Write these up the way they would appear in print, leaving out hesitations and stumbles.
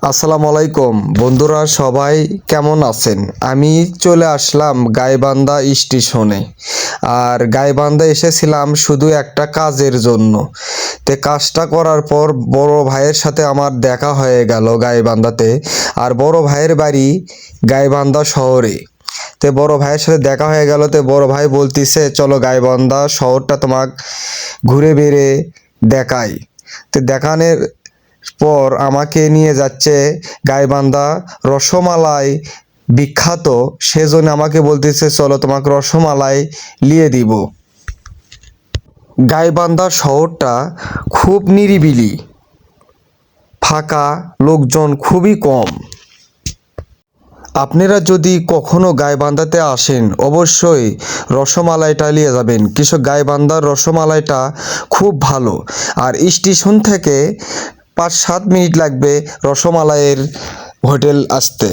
আসসালামু আলাইকুম বন্ধুরা, সবাই কেমন আছেন? আমি চলে আসলাম গাইবান্ধা স্টেশনে। আর গাইবান্ধা এসেছিলাম শুধু একটা কাজের জন্য। তে কাজটা করার পর বড় ভাইয়ের সাথে আমার দেখা হয়ে গেল গাইবান্ধাতে। আর বড় ভাইয়ের বাড়ি গাইবান্ধা শহরে। তে বড় ভাইয়ের সাথে দেখা হয়ে গেল। তে বড় ভাই বলতিছে চলো গাইবান্ধা শহরটা তোমাক ঘুরে বেড়ে দেখাই। তো দেখানোর পর আমাকে নিয়ে যাচ্ছে গাইবান্ধা রসমালাই বিখ্যাত, সেজন্য আমাকে বলতেছে চলো তোমাকে রসমালাই নিয়ে দিব। গাইবান্ধা শহরটা খুব নিরিবিলি, ফাঁকা, লোকজন খুবই কম। আপনারা যদি কখনো গাইবান্ধাতে আসেন অবশ্যই রসমালাইটা নিয়ে যাবেন। কিছু গাইবান্ধার রসমালাইটা খুব ভালো। আর স্টেশন থেকে 5-7 মিনিট লাগবে রসমালাইয়ের হোটেল আসতে।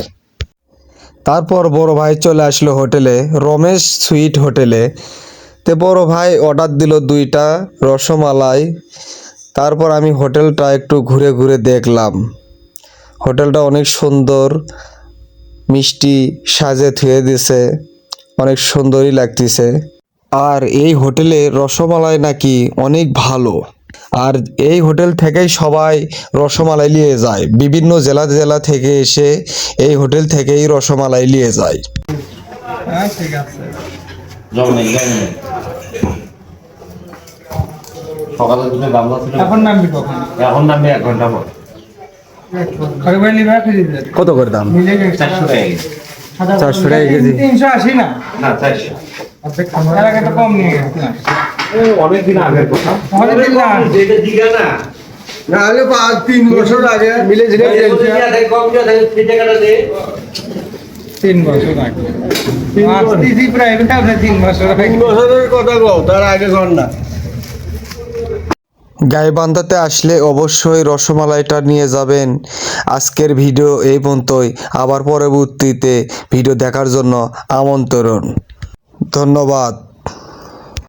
তারপর বড় ভাই চলে আসলো হোটেলে, রমেশ সুইট হোটেলে। তে বড় ভাই অর্ডার দিল 2টা রসমালাই। তারপর আমি হোটেলটা একটু ঘুরে ঘুরে দেখলাম। হোটেলটা অনেক সুন্দর, মিষ্টি সাজে থুয়ে দিছে, অনেক সুন্দরই লাগতেছে। আর এই হোটেলে রসমালাই নাকি অনেক ভালো। আর এই হোটেল থেকেই সবাই রসমালাই নিয়ে যায়, বিভিন্ন জেলা জেলা থেকে এসে এই হোটেল থেকেই রসমালাই নিয়ে যায়। ঠিক আছে। সকালে দুটো গামলা ছিল, এখন নামবি কখন? এখন নামবে 1 ঘন্টা পর। কত করে দাম? 400 টাকা কেজি। 400 টাকা কেজি। 380 না? না 400। এর আগে তো কম নিয়ে গেছে না? অনেক দিন আগের কথা। অনেকদিন না। যেটা দিঘা না, নাহলে 3 বছর আগে মিলে ঝিলে যদি আধা কম দিয়ে তাহলে 3 টাকাটা দে। 3 বছর আগে। আসতেছি প্রায় আপনি 3 বছর আগে। 3 বছরের কথা কও, তার আগে কর না। গাইবান্ধাতে আসলে অবশ্যই রসমালাইটা নিয়ে যাবেন। আজকের ভিডিও এই পর্যন্তই। আবার পরবর্তীতে ভিডিও দেখার জন্য আমন্ত্রণ। ধন্যবাদ।